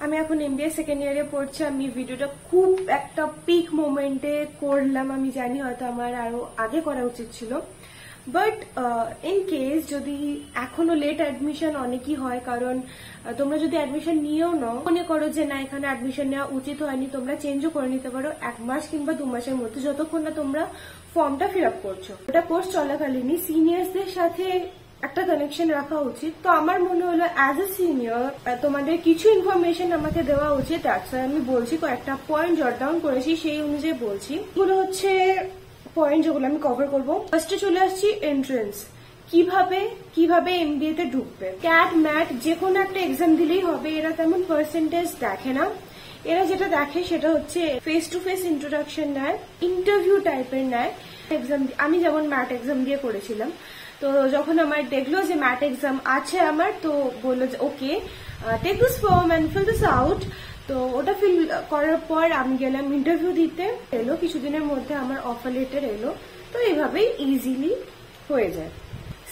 আমি এখন MBA second ইয়ারে পড়ছি। আমি ভিডিওটা খুব একটা পিক মোমেন্টে করলাম, আমি জানি হয়তো আমার আরো আগে করা উচিত ছিল, বাট ইন কেস যদি এখনো লেট অ্যাডমিশন অনেকই হয়, কারণ তোমরা যদি অ্যাডমিশন নিয়েও নাও, মনে করো যে না এখানে অ্যাডমিশন নেওয়া উচিত হয়নি, তোমরা চেঞ্জও করে নিতে পারো 1 মাস কিংবা 2 মাসের মধ্যে, যতক্ষণ না তোমরা ফর্মটা ফিল আপ করছো। ওটা কোর্স চলাকালীনই সিনিয়রসদের সাথে একটা কানেকশন রাখা উচিত। তো আমার মনে হলো অ্যাজ এ সিনিয়র তোমাদের কিছু ইনফরমেশন আমাকে দেওয়া উচিত। আমি বলছি কয়েকটা পয়েন্ট জট ডাউন করেছি, সেই অনুযায়ী বলছি। এগুলো হচ্ছে পয়েন্ট যেগুলো আমি কভার করবো। ফার্স্টে চলে আসছি এন্ট্রেন্স, কিভাবে এমবিএ তে ঢুকবে। ক্যাট ম্যাট যে কোনো একটা এক্সাম দিলেই হবে, এরা তেমন পার্সেন্টেজ দেখে না। এরা যেটা দেখে সেটা হচ্ছে ফেস টু ফেস ইন্ট্রোডাকশন নেয়, ইন্টারভিউ টাইপের নেয়। এক্সাম আমি যেমন ম্যাট এক্সাম দিয়ে করেছিলাম, তো যখন আমার দেখলো যে ম্যাট এক্সাম আছে আমার, তো বললো যে okay take this form and fill this out. তো ওটা ফিল করার পর আমি গেলাম ইন্টারভিউ দিতে। এলো কিছুদিনের মধ্যে আমার অফার লেটার এলো। তো এইভাবেই ইজিলি হয়ে যায়।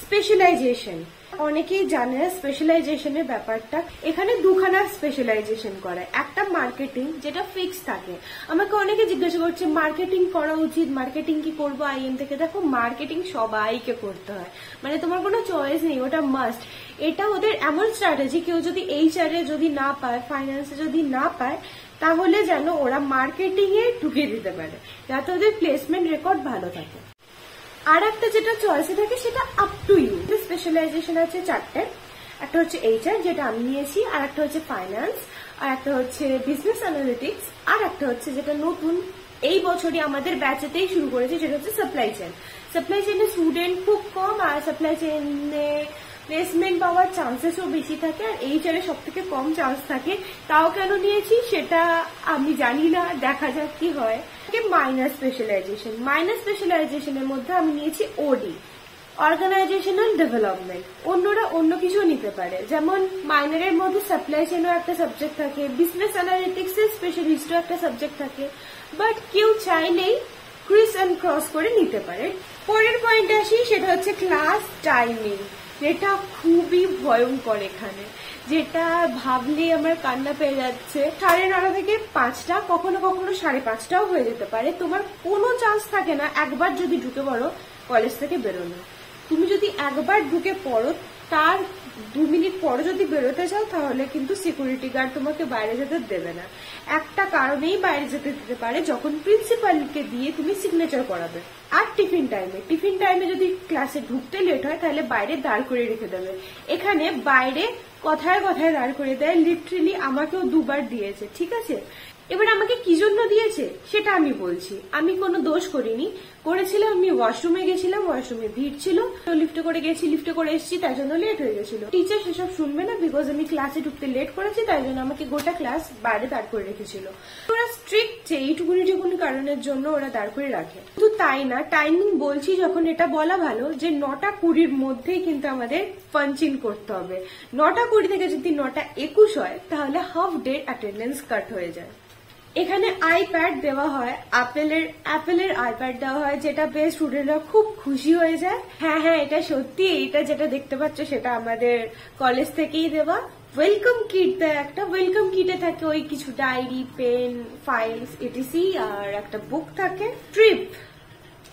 স্পেশালাইজেশন অনেকেই জানে স্পেশালাইজেশনের ব্যাপারটা। এখানে দুখানা স্পেশালাইজেশন করে, একটা মার্কেটিং যেটা ফিক্স থাকে। আমাকে অনেকে জিজ্ঞাসা করছে মার্কেটিং করা উচিত, মার্কেটিং কি করবো আইএম থেকে। দেখো মার্কেটিং সবাইকে করতে হয়, মানে তোমার কোনো চয়েস নেই, ওটা মাস্ট। এটা ওদের এমন স্ট্র্যাটেজি, কেউ যদি এইচআর এ যদি না পায়, ফাইন্যান্সে যদি না পায়, তাহলে যেন ওরা মার্কেটিং এ ঢুকিয়ে দিতে পারে, যাতে ওদের প্লেসমেন্ট রেকর্ড ভালো থাকে। আর একটা যেটা চয়েসে থাকে সেটা আপ টু ইউ। স্পেশালাইজেশন আছে 4টে। একটা হচ্ছে এইচআর যেটা আমি নিয়েছি, আর একটা হচ্ছে ফাইন্যান্স, আর একটা হচ্ছে বিজনেস অ্যানালিটিক্স, আর একটা হচ্ছে যেটা নতুন এই বছরই আমাদের ব্যাচেতেই শুরু করেছে, সেটা হচ্ছে সাপ্লাই চেইন। সাপ্লাই চেইনে স্টুডেন্ট খুব কম, আর সাপ্লাই চেইনে প্লেসমেন্ট পাওয়ার চান্সেসও বেশি থাকে, আর এইচআর এ সব থেকে কম চান্স থাকে। তাও কেন নিয়েছি সেটা আমি জানি না, দেখা যাক কি হয়। মাইনার স্পেশালাইজেশনের মধ্যে আমি নিয়েছি ওডি, অর্গানাইজেশনাল ডেভেলপমেন্ট। অন্যরা অন্য কিছু নিতে পারে, যেমন মাইনারের মধ্যে সাপ্লাই চেইনও একটা সাবজেক্ট থাকে, বিজনেস অ্যানালিটিক্স এর স্পেশালিস্টও একটা সাবজেক্ট থাকে, বাট কেউ চাইলেই ক্রিস অ্যান্ড ক্রস করে নিতে পারে। পরের পয়েন্ট আসি, সেটা হচ্ছে ক্লাস টাইমিং, যেটা খুবই ভয়ঙ্কর এখানে, যেটা ভাবলে আমার কান্না পেয়ে যাচ্ছে। 9:30 থেকে 5টা, কখনো কখনো 5:30টাও হয়ে যেতে পারে। তোমার কোনো চান্স থাকে না একবার যদি ঢুকে পড়ো কলেজ থেকে বেরোনো। তুমি যদি একবার ঢুকে পড়ো, তার 2 মিনিট পরে যদি বেরোতে চাও, তাহলে কিন্তু সিকিউরিটি গার্ড তোমাকে বাইরে যেতে দেবে না। একটা কারণেই বাইরে যেতে দিতে পারে, যখন প্রিন্সিপালকে দিয়ে তুমি সিগনেচার করাবে। আর টিফিন টাইমে যদি ক্লাসে ঢুকতে লেট হয়, তাহলে বাইরে দাঁড় করে রেখে দেবে। এখানে বাইরে কথায় কথায় দাঁড় করে দেয়, লিটারেলি আমাকেও 2বার দিয়েছে, ঠিক আছে। এবার আমাকে কি জন্য দিয়েছে সেটা আমি বলছি। আমি কোনো দোষ করিনি, করেছিলাম আমি ওয়াশরুমে গেছিলাম, ওয়াশরুমে ভিড় ছিল, তো লিফটে করে গেছি, লিফটে করে এসেছি, তাই জন্য লেট হয়ে গেছিল। টিচার সেসব শুনবে না, বিকজ আমি ক্লাসে ঢুকতে লেট করেছি, তাই জন্য আমাকে গোটা ক্লাস বাইরে দাঁড় করে রেখেছিল। ওরা স্ট্রিক্ট যে এইটুকুনি কারণের জন্য ওরা দাঁড় করে রাখে। শুধু তাই না, টাইমিং বলছি যখন, এটা বলা ভালো যে 9:20 মধ্যেই কিন্তু আমাদের পাঞ্চ ইন করতে হবে। 9:20 থেকে যদি 9:21 হয়, তাহলে হাফ ডে অ্যাটেন্ডেন্স কাট হয়ে যায়। এখানে আইপ্যাড দেওয়া হয়, অ্যাপেলের আইপ্যাড দেওয়া হয়, যেটা পেয়ে স্টুডেন্টরা খুব খুশি হয়ে যায়। হ্যাঁ, এটা সত্যি, এটা যেটা দেখতে পাচ্ছ সেটা আমাদের কলেজ থেকেই দেওয়া। ওয়েলকাম কিট দেয় একটা, ওয়েলকাম কিটে থাকে ওই কিছু ডায়েরি, পেন, ফাইলস, এটিসি, আর একটা বুক থাকে। ট্রিপ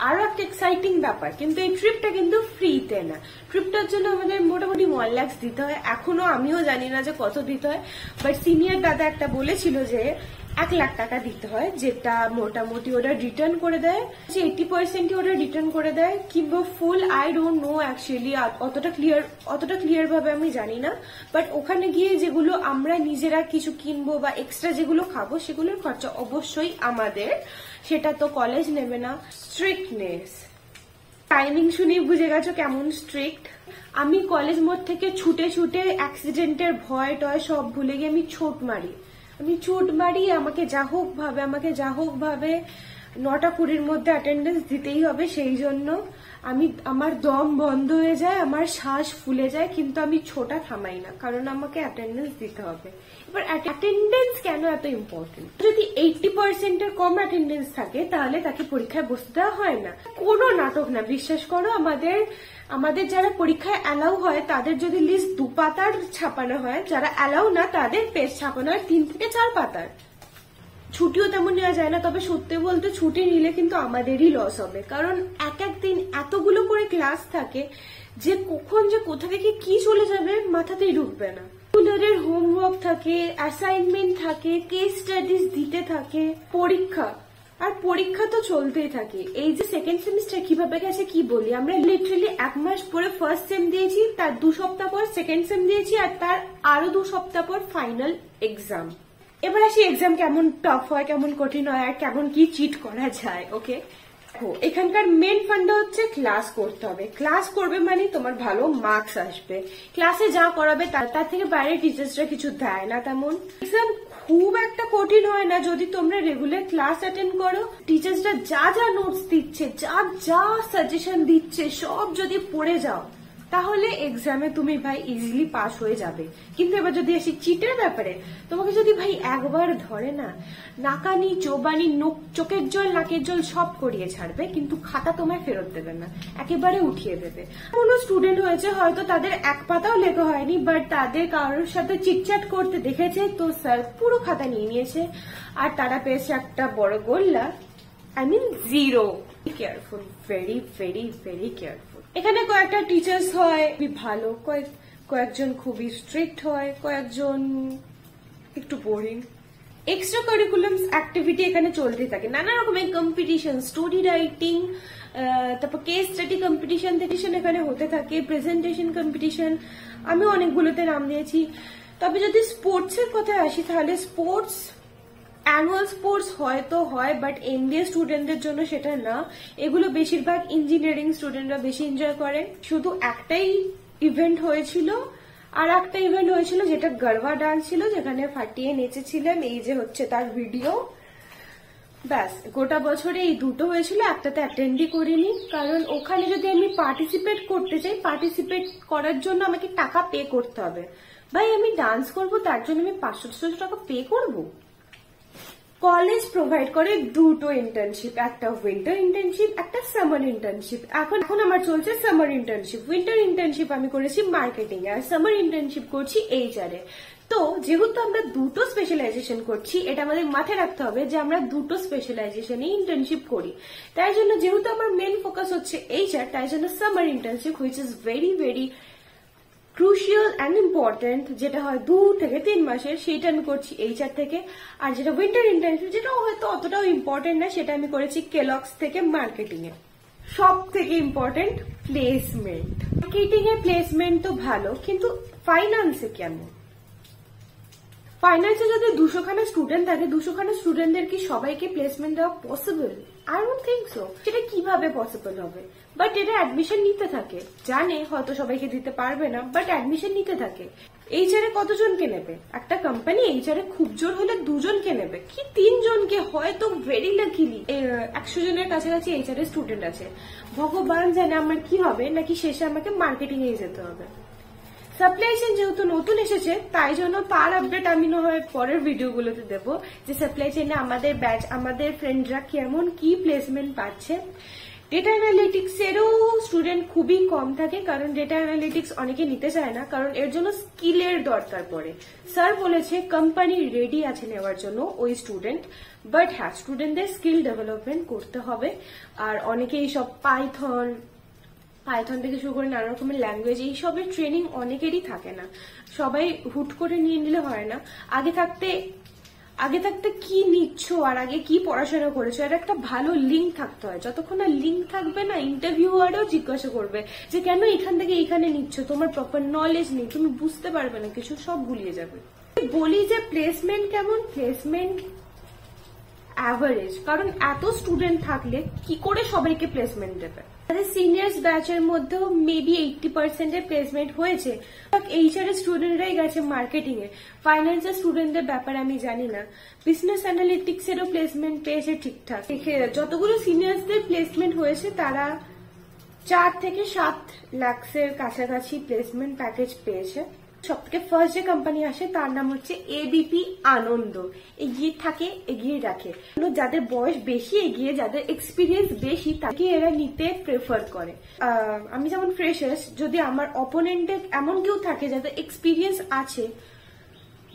আরো একটা এক্সাইটিং ব্যাপার, কিন্তু এই ট্রিপটা কিন্তু ফ্রিতে না। ট্রিপটার জন্য আমাদের মোটামুটি 1 লাখ দিতে হয়। এখনো আমিও জানি না যে কত দিতে হয়, বাট সিনিয়র দাদা একটা বলেছিল যে 1 লাখ টাকা দিতে হয়, যেটা মোটামুটি ওরা রিটার্ন করে দেয়, 80% ওরা রিটার্ন করে দেয়, কিংবা ফুল আই ডোন্ট নো অ্যাকচুয়ালি, অতটা ক্লিয়ার ভাবে আমি জানি না। বাট ওখানে গিয়ে যেগুলো আমরা নিজেরা কিছু কিনবো বা এক্সট্রা যেগুলো খাবো, সেগুলোর খরচা অবশ্যই আমাদের, সেটা তো কলেজ নেবে না। স্ট্রিক্টনেস, টাইমিং শুনেই বুঝে গেছো কেমন স্ট্রিক্ট। আমি কলেজ মোড় থেকে ছুটে অ্যাক্সিডেন্টের ভয় টয় সব ভুলে গিয়ে আমি ছুট মারি, আমাকে যা হোক ভাবে 9:20 মধ্যে অ্যাটেন্ডেন্স দিতেই হবে, সেই জন্য আমার দম বন্ধ হয়ে যায়, আমার শ্বাস ফুলে যায়, কিন্তু আমি ছোটা থামাই না, কারণ আমাকে অ্যাটেন্ডেন্স দিতে হবে। এবার অ্যাটেন্ডেন্স কেন এত ইম্পর্টেন্ট? যদি 80% এর কম অ্যাটেন্ডেন্স থাকে তাহলে তাকে পরীক্ষায় বসতে দেওয়া হয় না। কোনো নাটক না, বিশ্বাস করো, আমাদের যারা পরীক্ষায় অ্যালাউ হয় তাদের যদি লিস্ট 2 পাতার ছাপানো হয়, যারা অ্যালাউ না তাদের পেজ ছাপানো হয় 3 থেকে 4 পাতার। ছুটিও তেমন নেওয়া যায় না, তবে সত্যি বলতে ছুটি নিলে কিন্তু আমাদেরই লস হবে, কারণ এক দিন এতগুলো করে ক্লাস থাকে যে কখন যে কোথা থেকে কি চলে যাবে মাথাতেই ঢুকবে না। রেগুলারের হোমওয়ার্ক থাকে, অ্যাসাইনমেন্ট থাকে, কেস স্টাডিজ দিতে থাকে, পরীক্ষা, আর পরীক্ষা তো চলতেই থাকে। এই যে সেকেন্ড সেমিস্টার কিভাবে গেছে কি বলি, আমরা লিটারালি 1 মাস পরে ফার্স্ট সেম দিয়েছি, তার 2 সপ্তাহ পর সেকেন্ড সেম দিয়েছি, আর তার আরো 2 সপ্তাহ পর ফাইনাল এক্সাম। এবার আসি এক্সাম কেমন টাফ হয়, কেমন কঠিন হয়, আর কেমন কি চিট করা যায়। ওকে, এখানকার মেন ফান্ডা হচ্ছে ক্লাস করতে হবে। ক্লাস করবে মানে তোমার ভালো মার্কস আসবে। ক্লাসে যা করাবে তার থেকে বাইরে টিচার্সরা কিছু দেয় না তেমন। এক্সাম খুব একটা কঠিন হয় না যদি তোমরা রেগুলার ক্লাস অ্যাটেন্ড করো। টিচার্সরা যা যা নোটস দিচ্ছে, যা যা সাজেশন দিচ্ছে, সব যদি পড়ে যাও তাহলে এক্সামে তুমি ভাই ইজিলি পাস হয়ে যাবে। কিন্তু এবার যদি আসি চিটের ব্যাপারে, তোমাকে যদি ভাই একবার ধরে না, নাকানি চোবানি চোখের জল নাকের জল সব করিয়ে ছাড়বে, কিন্তু খাতা তোমায় ফেরত দেবে না, একেবারে উঠিয়ে দেবে। কোনো স্টুডেন্ট হয়েছে হয়তো তাদের 1 পাতাও লেখা হয়নি, বাট তাদের কারোর সাথে চিটচ্যাট করতে দেখেছে তো স্যার পুরো খাতা নিয়ে নিয়েছে, আর তারা পেয়েছে একটা বড় গোল্লা, I mean 0। Careful, very very very careful. এখানে কয়েকটা টিচার্স হয় ভালো, কয়েকজন খুবই স্ট্রিক্ট হয়, কয়েকজন একটু বোরিং। এক্সট্রা কারিকুলামস অ্যাক্টিভিটি এখানে চলতে থাকে, নানা রকমের কম্পিটিশন, স্টোরি রাইটিং, তারপর কেস স্টাডি কম্পিটিশন এখানে হতে থাকে, প্রেজেন্টেশন কম্পিটিশন, আমি অনেকগুলোতে নাম দিয়েছি। তবে যদি স্পোর্টস এর কথা আসি তাহলে স্পোর্টস অ্যানুয়াল স্পোর্টস হয়তো হয়, বাট এমবিএ স্টুডেন্টদের জন্য সেটা না। এগুলো বেশিরভাগ ইঞ্জিনিয়ারিং স্টুডেন্টরা বেশি এনজয় করে। শুধু একটাই ইভেন্ট হয়েছিল, আর একটা ইভেন্ট হয়েছিল যেটা গরবা ডান্স ছিল, যেখানে ফাটিয়ে নেচেছিলাম, এই যে হচ্ছে তার ভিডিও। ব্যাস, গোটা বছরে এই দুটো হয়েছিল, একটাতে অ্যাটেন্ডই করিনি, কারণ ওখানে যদি আমি পার্টিসিপেট করতে চাই, পার্টিসিপেট করার জন্য আমাকে টাকা পে করতে হবে। ভাই আমি ডান্স করবো, তার জন্য আমি 500-600 টাকা পে করবো? কলেজ প্রোভাইড করে দুটো ইন্টার্নশিপ, একটা উইন্টার ইন্টার্নশিপ, একটা সামার ইন্টার্নশিপ। এখন আমার চলছে সামার ইন্টার্নশিপ। উইন্টার ইন্টার্নশিপ আমি করেছি মার্কেটিং এ, আর সামার ইন্টার্নশিপ করছি এইচআর এ। তো যেহেতু আমরা দুটো স্পেশালাইজেশন করছি, এটা আমাদের মাথায় রাখতে হবে যে আমরা দুটো স্পেশালাইজেশনে ইন্টার্নশিপ করি। তাই জন্য যেহেতু আমার মেন ফোকাস হচ্ছে এইচআর, তাই জন্য summer internship which is very very crucial and important, যেটা হয় 2 থেকে 3 মাসের, সেইটা আমি করছি এইচআর থেকে। আর যেটা উইন্টার ইন্টার্নশিপ, যেটা হয়তো অতটাও ইম্পর্টেন্ট না, সেটা আমি করেছি কেলগস থেকে মার্কেটিং এ। সব থেকে ইম্পর্টেন্ট প্লেসমেন্ট। মার্কেটিং এ প্লেসমেন্ট তো ভালো, কিন্তু ফাইন্যান্সে কেমন? ফাইন্যান্সে যদি 200খানা স্টুডেন্ট থাকে, 200খানা স্টুডেন্টদের কি সবাইকে প্লেসমেন্ট দেওয়া possible? I don't think so. সেটা কিভাবে পসিবল হবে? বাট এটা অ্যাডমিশন নিতে থাকে, জানে হয়তো সবাইকে দিতে পারবে না, বাট অ্যাডমিশন নিতে থাকে। এইচআরে কতজনকে নেবে? একটা কোম্পানি এইচআরে খুব জোর হলে 2 জনকে নেবে, কি 3 জনকে, হয়তো ভেরি লাকিলি 100 জনের কাছাকাছি এইচআর এর স্টুডেন্ট আছে। ভগবান জানে আমার কি হবে, নাকি শেষে আমাকে মার্কেটিং এ যেতে হবে। সাপ্লাই চেইন যেহেতু নতুন এসেছে, তাই জন্য তার আপডেট আমি না হয় পরের ভিডিওগুলোতে দেবো, যে সাপ্লাই চেইনে আমাদের ব্যাচ, আমাদের ফ্রেন্ডরা কেমন কি প্লেসমেন্ট পাচ্ছে। ডেটা অ্যানালিটিক্স এরও স্টুডেন্ট খুবই কম থাকে, কারণ ডেটা অ্যানালিটিক্স অনেকে নিতে চায় না, কারণ এর জন্য স্কিলের দরকার পড়ে। স্যার বলেছে কোম্পানি রেডি আছে নেওয়ার জন্য ওই স্টুডেন্ট, বাট হ্যাঁ স্টুডেন্টদের স্কিল ডেভেলপমেন্ট করতে হবে। আর অনেকে এইসব পাইথন থেকে শুরু করে নানা রকমের ল্যাঙ্গুয়েজ, এইসবের ট্রেনিং অনেকেরই থাকে না, সবাই হুট করে নিয়ে নিলে হয় না। আগে থাকতে কি নিচ্ছ আর আগে কি পড়াশোনা করেছো, এর একটা ভালো লিঙ্ক থাকতে হয়। যতক্ষণ না লিঙ্ক থাকবে না, ইন্টারভিউয়ারও জিজ্ঞাসা করবে যে কেন এখান থেকে এইখানে নিচ্ছ, তোমার প্রপার নলেজ নেই, তুমি বুঝতে পারবে না কিছু, সব গুলিয়ে যাবে। বলি যে প্লেসমেন্ট কেমন? প্লেসমেন্ট অ্যাভারেজ, কারণ এত স্টুডেন্ট থাকলে কি করে সবাইকে প্লেসমেন্ট দেবে। সিনিয়র্স ব্যাচের মধ্যেও মেবি 80% এর প্লেসমেন্ট হয়েছে। এইচআর এর স্টুডেন্টরাই গেছে মার্কেটিং এ, ফাইন্যান্সের স্টুডেন্টদের ব্যাপারে আমি জানি না। বিজনেস অ্যানালিটিক্স এরও প্লেসমেন্ট পেয়েছে ঠিকঠাক। যতগুলো সিনিয়র্সদের প্লেসমেন্ট হয়েছে তারা 4 থেকে 7 লাখের কাছাকাছি প্লেসমেন্ট প্যাকেজ পেয়েছে। সব থেকে ফার্স্ট যে কোম্পানি আসে তার নাম হচ্ছে এবিপি আনন্দ। এগিয়ে থাকে, এগিয়ে রাখে। যাদের বয়স বেশি এগিয়ে, যাদের এক্সপিরিয়েন্স বেশি, তাকে এরা নিতে প্রেফার করে। আমি যেমন ফ্রেশার্স, যদি আমার অপোনেন্টে এমন কেউ থাকে যাদের এক্সপিরিয়েন্স আছে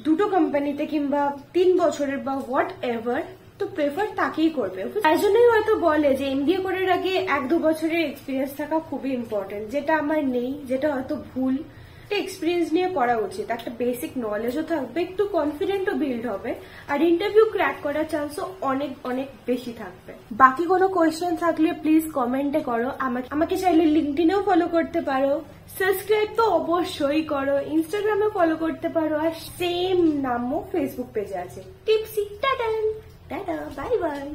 দুটো কোম্পানিতে কিংবা 3 বছরের বা হোয়াট এভার, তো প্রেফার তাকেই করবে। তাই জন্যই হয়তো বলে যে এমবিএ করার আগে 1-2 বছরের এক্সপিরিয়েন্স থাকা খুবই ইম্পর্টেন্ট, যেটা আমার নেই, যেটা হয়তো ভুল। এক্সপিরিয়েন্স নিয়ে পড়া উচিত, একটা বেসিক নলেজও থাকবে, একটু কনফিডেন্টও বিল্ড হবে, আর ইন্টারভিউ ক্র্যাক করার চান্সও অনেক অনেক বেশি থাকবে। বাকি কোনো কোয়েশ্চেন থাকলে প্লিজ কমেন্টে করো। আমাকে চাইলে লিঙ্কডইনেও ফলো করতে পারো, সাবস্ক্রাইব তো অবশ্যই করো, ইনস্টাগ্রামে ফলো করতে পারো, আর সেম নামও ফেসবুক পেজে আছে, টিপসি। Tata, bye bye.